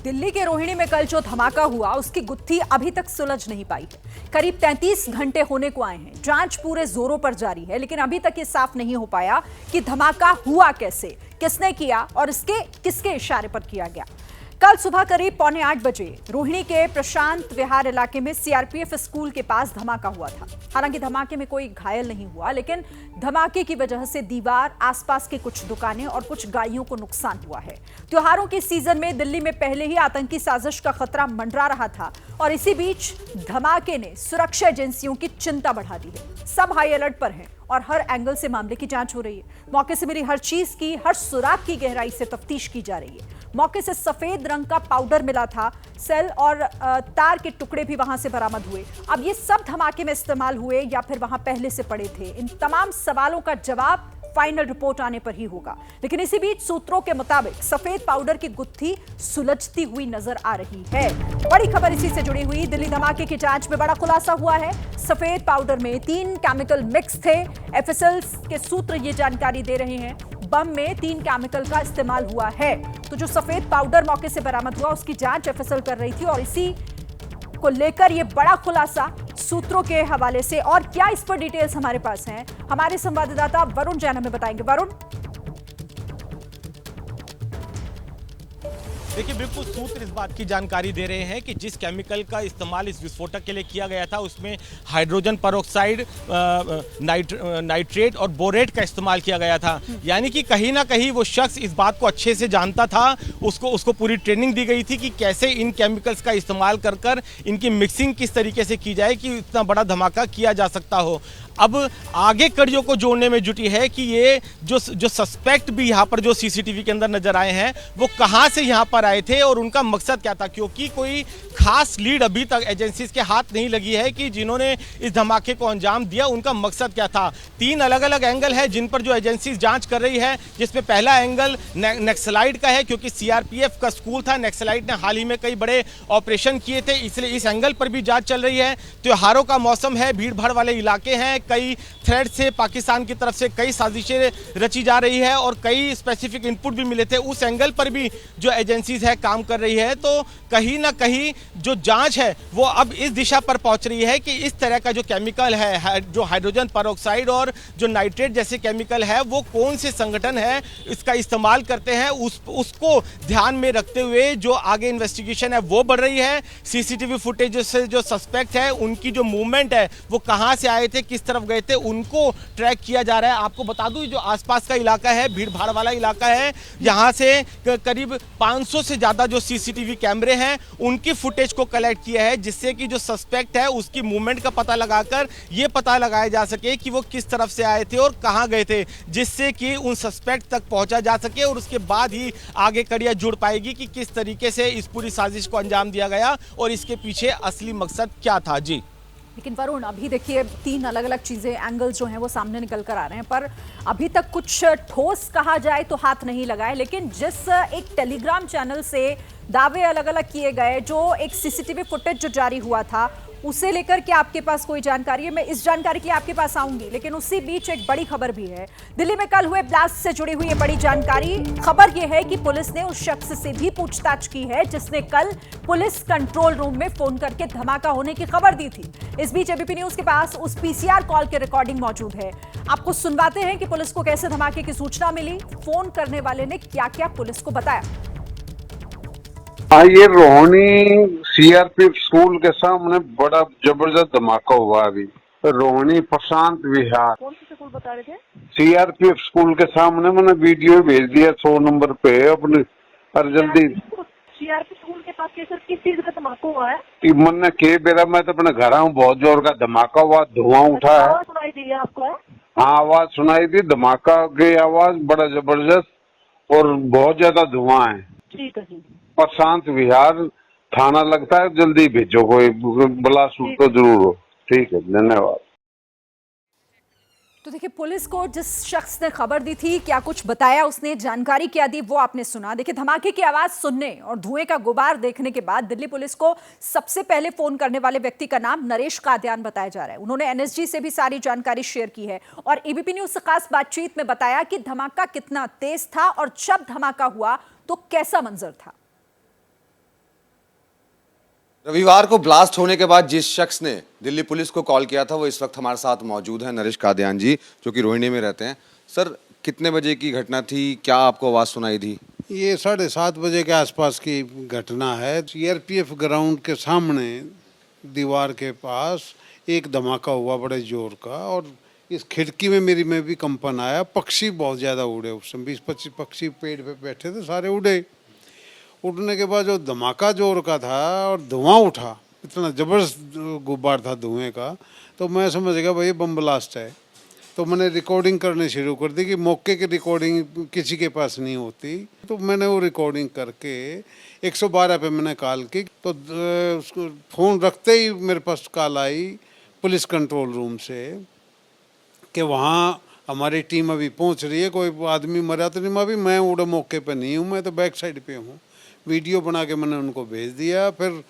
दिल्ली के रोहिणी में कल जो धमाका हुआ उसकी गुत्थी अभी तक सुलझ नहीं पाई है। करीब 33 घंटे होने को आए हैं, जांच पूरे जोरों पर जारी है, लेकिन अभी तक ये साफ नहीं हो पाया कि धमाका हुआ कैसे, किसने किया और इसके किसके इशारे पर किया गया। कल सुबह करीब 7:45 बजे रोहिणी के प्रशांत विहार इलाके में सीआरपीएफ स्कूल के पास धमाका हुआ था। हालांकि धमाके में कोई घायल नहीं हुआ, लेकिन धमाके की वजह से दीवार, आसपास की कुछ दुकानें और कुछ गाड़ियों को नुकसान हुआ है। त्योहारों के सीजन में दिल्ली में पहले ही आतंकी साजिश का खतरा मंडरा रहा था और इसी बीच धमाके ने सुरक्षा एजेंसियों की चिंता बढ़ा दी है। सब हाई अलर्ट पर हैं और हर एंगल से मामले की जांच हो रही है। मौके से मिली हर चीज की, हर सुराग की गहराई से तफ्तीश की जा रही है। मौके से सफेद रंग का पाउडर मिला था, सेल और तार के टुकड़े भी वहां से बरामद हुए। अब ये सब धमाके में इस्तेमाल हुए या फिर वहां पहले से पड़े थे, इन तमाम सवालों का जवाब फाइनल रिपोर्ट आने पर ही होगा। लेकिन इसी बीच सूत्रों के मुताबिक सफेद पाउडर की गुत्थी सुलझती हुई नजर आ रही है। बड़ी खबर इसी से जुड़ी हुई, दिल्ली धमाके की जांच में बड़ा खुलासा हुआ है। सफेद पाउडर में 3 केमिकल मिक्स थे। एफएसएल के सूत्र ये जानकारी दे रहे हैं। बम में 3 केमिकल का इस्तेमाल हुआ है। तो जो सफेद पाउडर मौके से बरामद हुआ उसकी जांच एफएसएल कर रही थी और इसी को लेकर ये बड़ा खुलासा सूत्रों के हवाले से। और क्या इस पर डिटेल्स हमारे पास हैं, हमारे संवाददाता वरुण जैन हमें बताएंगे। वरुण, देखिए, बिल्कुल सूत्र इस बात की जानकारी दे रहे हैं कि जिस केमिकल का इस्तेमाल इस विस्फोटक के लिए किया गया था उसमें हाइड्रोजन पेरोक्साइड, नाइट्रेट और बोरेट का इस्तेमाल किया गया था। यानी कि कहीं ना कहीं वो शख्स इस बात को अच्छे से जानता था, उसको पूरी ट्रेनिंग दी गई थी कि कैसे इन केमिकल्स का इस्तेमाल कर कर इनकी मिक्सिंग किस तरीके से की जाए कि इतना बड़ा धमाका किया जा सकता हो। अब आगे कड़ियों को जोड़ने में जुटी है कि ये जो सस्पेक्ट भी यहाँ पर जो सीसीटीवी के अंदर नजर आए हैं वो कहाँ से यहाँ पर आए थे और उनका मकसद क्या था, क्योंकि कोई खास लीड अभी तक एजेंसीज के हाथ नहीं लगी है कि जिन्होंने इस धमाके को अंजाम दिया उनका मकसद क्या था। 3 अलग अलग एंगल है जिन पर जो एजेंसीज जांच कर रही है, जिसमें पहला एंगल नक्सलाइट का है, क्योंकि सीआरपीएफ का स्कूल था। नक्सलाइट ने हाल ही में कई बड़े ऑपरेशन किए थे, इसलिए इस एंगल पर भी जांच चल रही है। त्योहारों का मौसम है, भीड़ भाड़ वाले इलाके हैं, कई थ्रेड से पाकिस्तान की तरफ से कई साजिशें रची जा रही है और कई स्पेसिफिक इनपुट भी मिले थे। उस एंगल पर भी जो एजेंसीज है काम कर रही है। तो कहीं ना कहीं जो जांच है वो अब इस दिशा पर पहुंच रही है कि इस तरह का जो केमिकल है, जो हाइड्रोजन पेरोक्साइड और जो नाइट्रेट जैसे केमिकल है, वो कौन से संगठन है इसका इस्तेमाल करते हैं, उसको ध्यान में रखते हुए जो आगे इन्वेस्टिगेशन है वो बढ़ रही है। सीसीटीवी फुटेज से जो सस्पेक्ट है उनकी जो मूवमेंट है वो कहां से आए थे, किस तरफ गए थे, उनको ट्रैक किया जा रहा है। आपको बता दूं जो आसपास का इलाका है भीड़ भाड़ वाला इलाका है, यहां से करीब 500 से ज्यादा जो सीसीटीवी कैमरे हैं उनकी फुटेज को कलेक्ट किया है, जिससे कि जो सस्पेक्ट है उसकी मूवमेंट का पता लगाकर ये पता लगाया जा सके कि वो किस तरफ से आए थे और कहां गए थे, जिससे कि उन सस्पेक्ट तक पहुंचा जा सके और उसके बाद ही आगे कड़ियां जुड़ पाएगी कि किस तरीके से इस पूरी साजिश को अंजाम दिया गया और इसके पीछे असली मकसद क्या था। जी, लेकिन वरुण, अभी देखिए 3 अलग अलग चीजें, एंगल्स जो हैं वो सामने निकल कर आ रहे हैं, पर अभी तक कुछ ठोस कहा जाए तो हाथ नहीं लगाए। लेकिन जिस एक टेलीग्राम चैनल से दावे अलग अलग किए गए, जो एक सीसीटीवी फुटेज जो जारी हुआ था, उसे लेकर के आपके पास कोई जानकारी है? मैं इस जानकारी के लिए आपके पास आऊंगी, लेकिन उसी बीच एक बड़ी खबर भी है। दिल्ली में कल हुए ब्लास्ट से जुड़ी हुई एक बड़ी जानकारी। खबर यह है कि पुलिस ने उस शख्स से भी पूछताछ की है जिसने कल पुलिस कंट्रोल रूम में फोन करके धमाका होने की खबर दी थी। इस बीच एबीपी न्यूज के पास उस पीसीआर कॉल की रिकॉर्डिंग मौजूद है। आपको सुनवाते हैं कि पुलिस को कैसे धमाके की सूचना मिली, फोन करने वाले ने क्या क्या पुलिस को बताया। ये रोहिणी सीआरपीएफ स्कूल के सामने बड़ा जबरदस्त धमाका हुआ। अभी रोहिणी प्रशांत विहार, कौन सी स्कूल बता रहे थे? सीआरपीएफ स्कूल के सामने मैंने वीडियो भेज दिया 100 नंबर पे अपने, और जल्दी। सीआरपीएफ स्कूल के पास सर किस चीज का धमाका हुआ है? मैंने के बेरा मैं तो अपने घर आऊँ, बहुत जोर का धमाका हुआ, धुआं उठा है। आवाज सुनाई दी है आपको? हाँ, आवाज सुनाई दी, धमाका की आवाज बड़ा जबरदस्त और बहुत ज्यादा धुआं है। ठीक है जी। प्रशांत विहार थाना लगता है, जल्दी भेजो, कोई बिलासपुर तो जरूर हो। ठीक है, धन्यवाद। तो देखिए, पुलिस को जिस शख्स ने खबर दी थी, क्या कुछ बताया उसने, जानकारी क्या दी, वो आपने सुना। देखिए, धमाके की आवाज सुनने और धुएं का गुबार देखने के बाद दिल्ली पुलिस को सबसे पहले फोन करने वाले व्यक्ति का नाम नरेश कादियान बताया जा रहा है। उन्होंने एनएसजी से भी सारी जानकारी शेयर की है और एबीपी न्यूज से खास बातचीत में बताया कि धमाका कितना तेज था और जब धमाका हुआ तो कैसा मंजर था। रविवार को ब्लास्ट होने के बाद जिस शख्स ने दिल्ली पुलिस को कॉल किया था वो इस वक्त हमारे साथ मौजूद है, नरेश कादियान जी, जो कि रोहिणी में रहते हैं। सर, कितने बजे की घटना थी, क्या आपको आवाज़ सुनाई दी? ये 7:30 बजे के आसपास की घटना है। सीआरपीएफ ग्राउंड के सामने दीवार के पास एक धमाका हुआ बड़े जोर का, और इस खिड़की में मेरी में भी कंपन आया। पक्षी बहुत ज़्यादा उड़े, उस समय 20-25 पक्षी पेड़ पे बैठे थे, सारे उड़े। उड़ने के बाद जो धमाका जोर का था और धुआं उठा, इतना ज़बरदस्त गुब्बार था धुएं का, तो मैं समझ गया भाई बम ब्लास्ट है। तो मैंने रिकॉर्डिंग करनी शुरू कर दी कि मौके की रिकॉर्डिंग किसी के पास नहीं होती। तो मैंने वो रिकॉर्डिंग करके 112 पे मैंने कॉल की, तो उसको फ़ोन रखते ही मेरे पास कॉल आई पुलिस कंट्रोल रूम से कि वहाँ हमारी टीम अभी पहुँच रही है, कोई आदमी मरा तो नहीं। अभी मैं उड़े मौके पे नहीं हूँ, मैं तो बैक साइड पे हूँ। वीडियो बना के मैंने उनको भेज दिया। फिर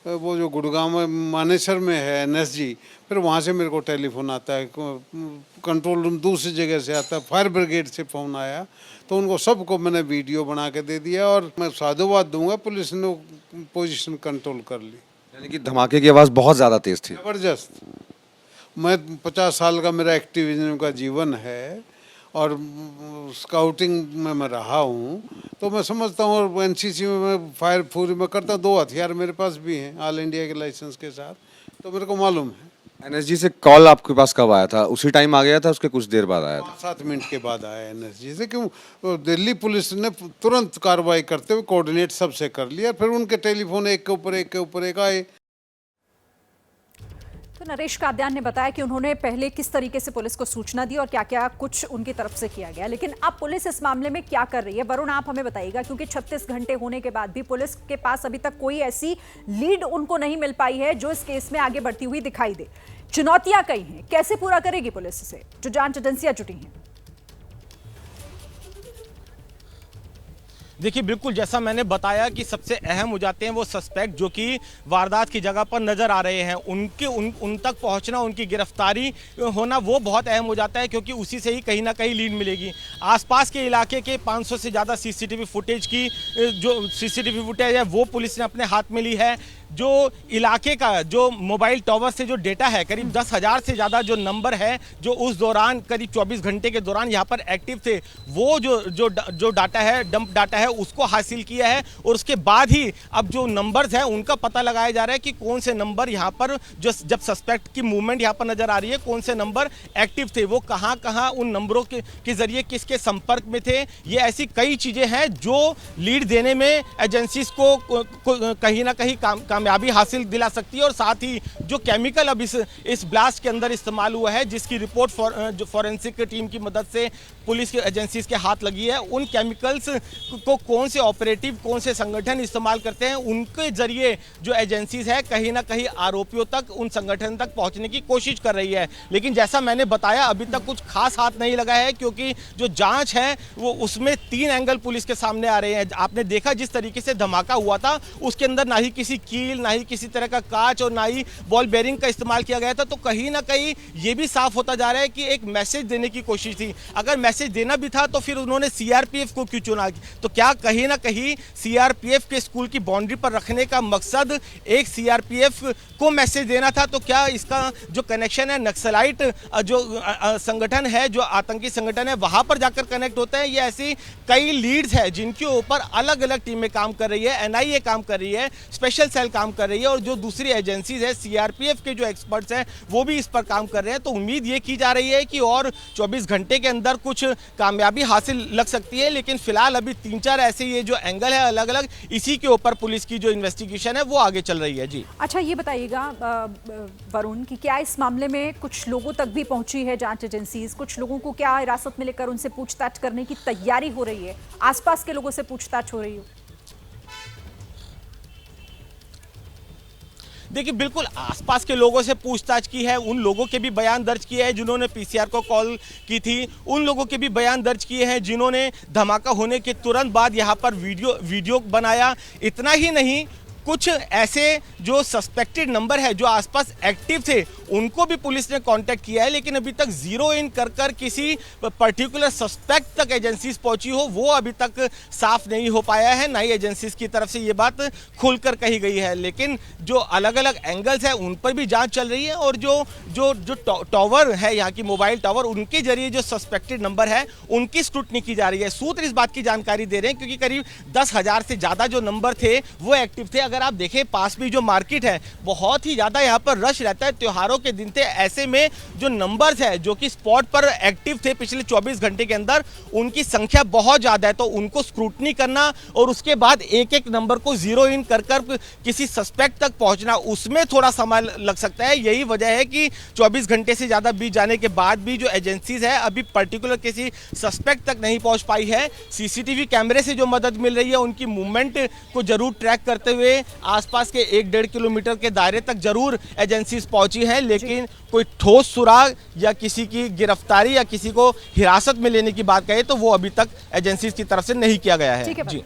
वो जो गुड़गांव में मानेसर में है एनएसजी, फिर वहाँ से मेरे को टेलीफोन आता है, कंट्रोल रूम दूसरी जगह से आता है, फायर ब्रिगेड से फ़ोन आया, तो उनको सबको मैंने वीडियो बना के दे दिया। और मैं साधुवाद दूंगा, पुलिस ने पोजीशन कंट्रोल कर ली। यानी कि धमाके की आवाज़ बहुत ज़्यादा तेज़ थी। ज़बरदस्त। मैं 50 साल का मेरा एक्टिविज्म का जीवन है और स्काउटिंग में मैं रहा हूँ, तो मैं समझता हूँ। और एनसीसी में मैं फायर फूरी में करता हूँ, 2 हथियार मेरे पास भी हैं ऑल इंडिया के लाइसेंस के साथ, तो मेरे को मालूम है। एनएसजी से कॉल आपके पास कब आया था? उसी टाइम आ गया था, उसके कुछ देर बाद आया था? 7 मिनट के बाद आया एनएसजी से। क्यों? दिल्ली पुलिस ने तुरंत कार्रवाई करते हुए कोऑर्डिनेट सबसे कर लिया, फिर उनके टेलीफोन एक के ऊपर एक आए। तो नरेश कादियान ने बताया कि उन्होंने पहले किस तरीके से पुलिस को सूचना दी और क्या क्या कुछ उनकी तरफ से किया गया, लेकिन अब पुलिस इस मामले में क्या कर रही है, वरुण आप हमें बताइएगा, क्योंकि 36 घंटे होने के बाद भी पुलिस के पास अभी तक कोई ऐसी लीड उनको नहीं मिल पाई है जो इस केस में आगे बढ़ती हुई दिखाई दे। चुनौतियां कई हैं, कैसे पूरा करेगी पुलिस इसे, जो जांच एजेंसियां जुटी हैं? देखिए, बिल्कुल जैसा मैंने बताया कि सबसे अहम हो जाते हैं वो सस्पेक्ट जो कि वारदात की जगह पर नज़र आ रहे हैं, उन तक पहुंचना, उनकी गिरफ्तारी होना वो बहुत अहम हो जाता है, क्योंकि उसी से ही कहीं ना कहीं लीड मिलेगी। आसपास के इलाके के 500 से ज़्यादा सीसीटीवी फुटेज की जो सीसीटीवी फुटेज है वो पुलिस ने अपने हाथ में ली है। जो इलाके का जो मोबाइल टावर से जो डेटा है, करीब 10,000 से ज़्यादा जो नंबर है जो उस दौरान करीब 24 घंटे के दौरान यहाँ पर एक्टिव थे, वो जो डाटा है, डंप डाटा है, उसको हासिल किया है। और उसके बाद ही अब जो नंबर्स हैं उनका पता लगाया जा रहा है कि कौन से नंबर यहाँ पर जो जब सस्पेक्ट की मूवमेंट यहाँ पर नज़र आ रही है, कौन से नंबर एक्टिव थे, वो कहाँ उन नंबरों के जरिए किसके संपर्क में थे। ये ऐसी कई चीज़ें हैं जो लीड देने में एजेंसीज को कहीं ना कहीं कामयाबी हासिल दिला सकती है। और साथ ही जो केमिकल अब इस ब्लास्ट के अंदर इस्तेमाल हुआ है, जिसकी रिपोर्ट जो फॉरेंसिक टीम की मदद से पुलिस के एजेंसीज के हाथ लगी है, उन केमिकल्स को कौन से ऑपरेटिव, कौन से संगठन इस्तेमाल करते हैं, उनके जरिए जो एजेंसीज है कहीं ना कहीं आरोपियों तक, उन संगठन तक पहुंचने की कोशिश कर रही है। लेकिन जैसा मैंने बताया, अभी तक कुछ खास हाथ नहीं लगा है, क्योंकि जो जांच है वो उसमें 3 एंगल पुलिस के सामने आ रहे हैं। आपने देखा जिस तरीके से धमाका हुआ था, उसके अंदर ना ही किसी कील, ना ही किसी तरह का कांच और ना ही बॉल बेरिंग का इस्तेमाल किया गया था। तो कहीं ना कहीं ये भी साफ होता जा रहा है कि एक मैसेज देने की कोशिश थी। अगर मैसेज देना भी था तो फिर उन्होंने सीआरपीएफ को क्यों चुना? तो क्या कहीं ना कहीं सीआरपीएफ के स्कूल की बाउंड्री पर रखने का मकसद एक सीआरपीएफ को मैसेज देना था? तो क्या इसका जो कनेक्शन है नक्सलाइट जो संगठन है, जो आतंकी संगठन है, वहां पर जाकर कनेक्ट होता है? ये ऐसी कई लीड्स है जिनके ऊपर अलग अलग टीमें काम कर रही है, एनआईए काम कर रही है, स्पेशल सेल काम कर रही है, और जो दूसरी एजेंसीज है, सीआरपीएफ के जो एक्सपर्ट्स हैं वो भी इस पर काम कर रहे हैं। तो उम्मीद ये की जा रही है कि और 24 घंटे के अंदर कुछ कामयाबी हासिल लग सकती है। लेकिन फिलहाल अभी 3-4 ऐसे ये जो एंगल है अलग अलग, इसी के ऊपर पुलिस की जो इन्वेस्टिगेशन है वो आगे चल रही है। जी अच्छा, ये बताइएगा वरुण कि क्या इस मामले में कुछ लोगों तक भी पहुंची है जांच एजेंसीज? कुछ लोगों को क्या हिरासत में लेकर उनसे पूछताछ करने की तैयारी हो रही है? आसपास के लोगों से पूछताछ हो रही हो? देखिए, बिल्कुल आसपास के लोगों से पूछताछ की है, उन लोगों के भी बयान दर्ज किए हैं जिन्होंने पीसीआर को कॉल की थी, उन लोगों के भी बयान दर्ज किए हैं जिन्होंने धमाका होने के तुरंत बाद यहाँ पर वीडियो बनाया। इतना ही नहीं, कुछ ऐसे जो सस्पेक्टेड नंबर है जो आसपास एक्टिव थे उनको भी पुलिस ने कांटेक्ट किया है, लेकिन अभी तक जीरो इन कर किसी पर्टिकुलर सस्पेक्ट तक एजेंसीज पहुंची हो वो अभी तक साफ नहीं हो पाया है। ना ही एजेंसीज की तरफ से ये बात खुलकर कही गई है, लेकिन जो अलग अलग एंगल्स है उन पर भी जांच चल रही है और जो जो जो टावर है यहाँ की मोबाइल टावर उनके जरिए जो सस्पेक्टेड नंबर है उनकी स्क्रूटनी की जा रही है। सूत्र इस बात की जानकारी दे रहे हैं क्योंकि करीब 10,000 से ज़्यादा जो नंबर थे वो एक्टिव थे। अगर आप देखें पास में जो मार्केट है बहुत ही ज़्यादा यहाँ पर रश रहता है, त्योहारों के दिन थे, ऐसे में जो नंबर्स है जो कि स्पॉट पर एक्टिव थे पिछले 24 घंटे के अंदर उनकी संख्या बहुत ज़्यादा है, तो उनको स्क्रूटनी करना और उसके बाद एक एक नंबर को जीरो इन कर किसी सस्पेक्ट तक पहुंचना उसमें थोड़ा समय लग सकता है। यही वजह है कि 24 घंटे से ज़्यादा बीत जाने के बाद भी जो एजेंसीज है अभी पर्टिकुलर किसी सस्पेक्ट तक नहीं पहुंच पाई है। सीसीटीवी कैमरे से जो मदद मिल रही है उनकी मूवमेंट को जरूर ट्रैक करते हुए आसपास के 1-1.5 किलोमीटर के दायरे तक जरूर एजेंसीज पहुंची है, लेकिन कोई ठोस सुराग या किसी की गिरफ्तारी या किसी को हिरासत में लेने की बात कहे तो वो अभी तक एजेंसीज की तरफ से नहीं किया गया है। ठीक है भाई। जी।